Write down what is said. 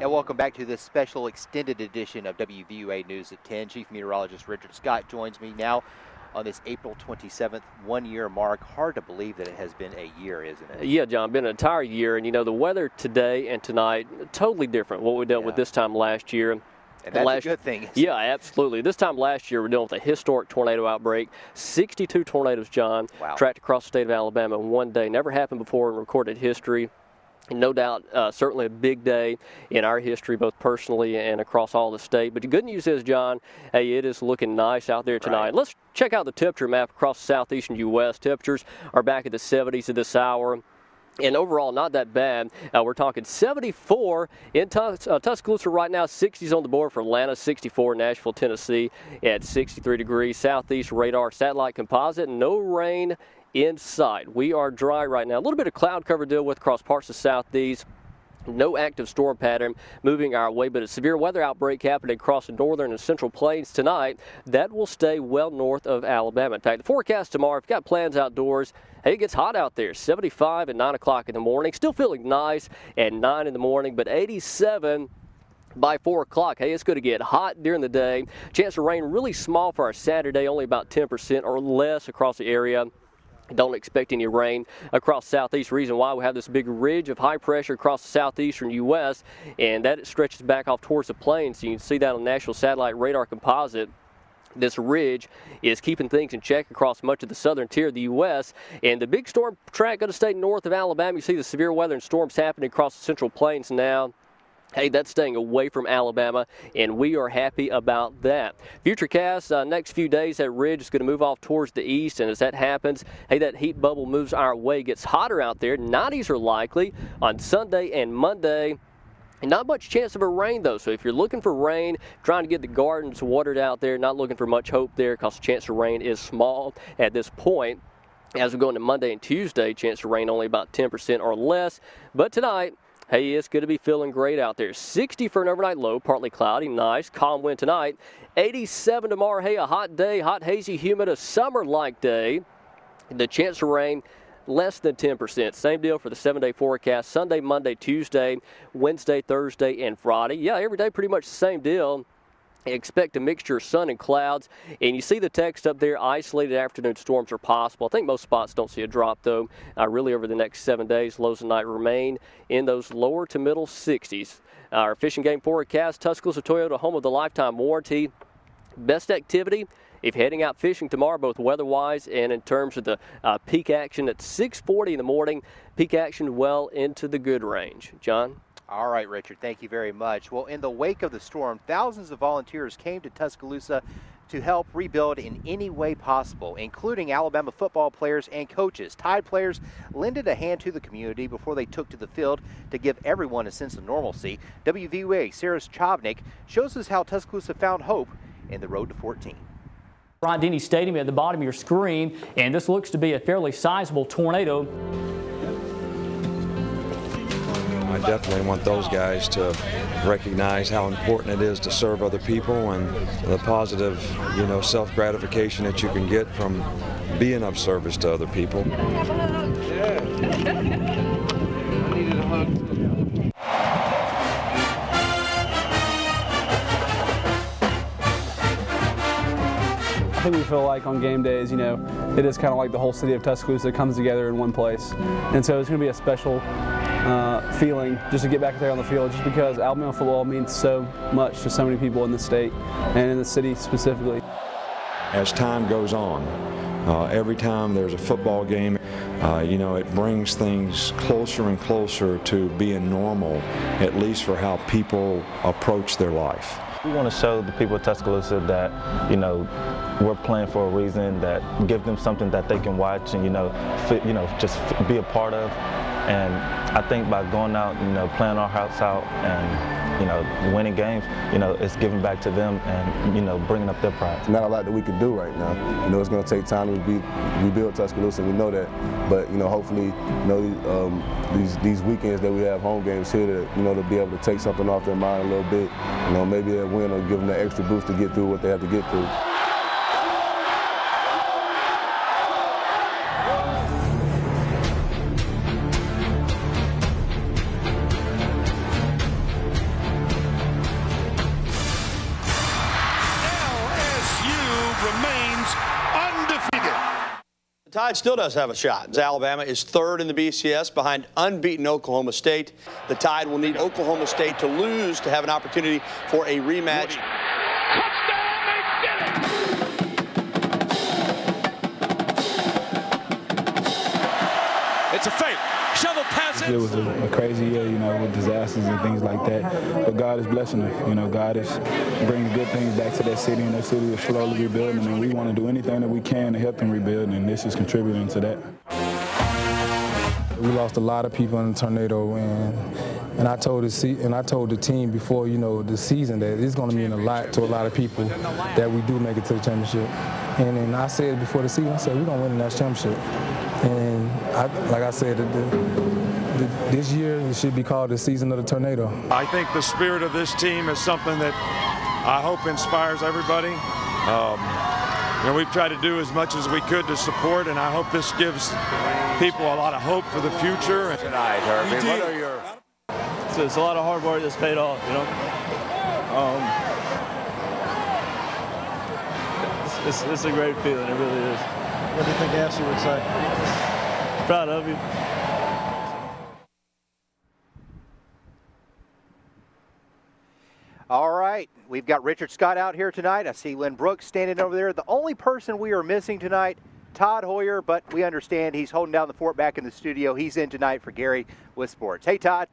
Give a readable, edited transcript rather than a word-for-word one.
And welcome back to this special extended edition of WVUA News at 10. Chief Meteorologist Richard Scott joins me now on this April 27th one-year mark. Hard to believe that it has been a year, isn't it? Yeah, John, been an entire year. And, you know, the weather today and tonight, totally different what we dealt with this time last year. And that's a good thing. Yeah, absolutely. This time last year, we're dealing with a historic tornado outbreak. 62 tornadoes, John, tracked across the state of Alabama in one day. Never happened before in recorded history. No doubt, certainly a big day in our history, both personally and across all the state. But the good news is, John, hey, it is looking nice out there tonight. Right. Let's check out the temperature map across the southeastern U.S. Temperatures are back at the 70s at this hour. And overall, not that bad. We're talking 74 in Tuscaloosa right now, 60s on the board for Atlanta, 64 Nashville, Tennessee at 63 degrees. Southeast radar satellite composite, no rain in sight. We are dry right now. A little bit of cloud cover to deal with across parts of the southeast. No active storm pattern moving our way, but a severe weather outbreak happening across the northern and central plains tonight. That will stay well north of Alabama. In fact, the forecast tomorrow, if you've got plans outdoors, hey, it gets hot out there. 75 at 9 o'clock in the morning. Still feeling nice at 9 in the morning, but 87 by 4 o'clock. Hey, it's going to get hot during the day. Chance of rain really small for our Saturday, only about 10% or less across the area. Don't expect any rain across southeast. Reason why we have this big ridge of high pressure across the southeastern U.S., and that stretches back off towards the plains. So you can see that on National Satellite Radar Composite. This ridge is keeping things in check across much of the southern tier of the U.S., and the big storm track going to stay north of Alabama. You see the severe weather and storms happening across the central plains now. Hey, that's staying away from Alabama, and we are happy about that. Futurecast, next few days, that ridge is going to move off towards the east, and as that happens, hey, that heat bubble moves our way, gets hotter out there. 90s are likely on Sunday and Monday. And not much chance of a rain, though, so if you're looking for rain, trying to get the gardens watered out there, not looking for much hope there because the chance of rain is small at this point. As we go into Monday and Tuesday, chance of rain only about 10% or less. But tonight, hey, it's going to be feeling great out there. 60 for an overnight low, partly cloudy, nice, calm wind tonight. 87 tomorrow, hey, a hot day, hot, hazy, humid, a summer-like day. The chance of rain, less than 10%. Same deal for the 7-day forecast. Sunday, Monday, Tuesday, Wednesday, Thursday, and Friday. Yeah, every day pretty much the same deal. Expect a mixture of sun and clouds, and you see the text up there, isolated afternoon storms are possible. I think most spots don't see a drop, though. Really over the next 7 days, lows at night remain in those lower to middle 60s. Our fishing game forecast, Tuscaloosa Toyota, home of the lifetime warranty. Best activity if heading out fishing tomorrow, both weather-wise and in terms of the peak action at 6:40 in the morning. Peak action well into the good range. John? All right, Richard, thank you very much. Well, in the wake of the storm, thousands of volunteers came to Tuscaloosa to help rebuild in any way possible, including Alabama football players and coaches. Tide players lended a hand to the community before they took to the field to give everyone a sense of normalcy. WVUA Sarah Chavnik shows us how Tuscaloosa found hope in the road to 14. Bryant-Denny Stadium at the bottom of your screen, and this looks to be a fairly sizable tornado. I definitely want those guys to recognize how important it is to serve other people and the positive, self-gratification that you can get from being of service to other people. Yeah. I needed a hug. I think we feel like on game days, it is kind of like the whole city of Tuscaloosa comes together in one place. And so it's going to be a special feeling just to get back there on the field, just because Alabama football means so much to so many people in the state and in the city specifically. As time goes on, every time there's a football game, it brings things closer and closer to being normal, at least for how people approach their life. We want to show the people of Tuscaloosa that, we're playing for a reason, that give them something that they can watch and, just be a part of. And I think by going out, playing our hearts out and, winning games, it's giving back to them and, bringing up their pride. Not a lot that we can do right now. It's going to take time to rebuild Tuscaloosa, we know that. But, hopefully, these weekends that we have home games here, that, to be able to take something off their mind a little bit, maybe that win will give them that extra boost to get through what they have to get through. Tide still does have a shot. Alabama is third in the BCS behind unbeaten Oklahoma State. The Tide will need Oklahoma State to lose to have an opportunity for a rematch. It's a fake. Shovel pass it. It was a crazy year, you know, with disasters and things like that. But God is blessing us. You know, God is bringing good things back to that city, and that city is slowly rebuilding. And we want to do anything that we can to help them rebuild, and this is contributing to that. We lost a lot of people in the tornado, and I told the team before, you know, the season that it's going to mean a lot to a lot of people that we do make it to the championship. And then I said before the season, I said we're going to win the national championship. And like I said, this year it should be called the season of the tornado. I think the spirit of this team is something that I hope inspires everybody. You know, we've tried to do as much as we could to support, and I hope this gives people a lot of hope for the future. Tonight, Herbie, what are your... So it's a lot of hard work that's paid off, you know. It's a great feeling, it really is. What do you think Ashley would say? Proud of you. All right, we've got Richard Scott out here tonight. I see Lynn Brooks standing over there. The only person we are missing tonight, Todd Hoyer, but we understand he's holding down the fort back in the studio. He's in tonight for Gary with Sports. Hey, Todd.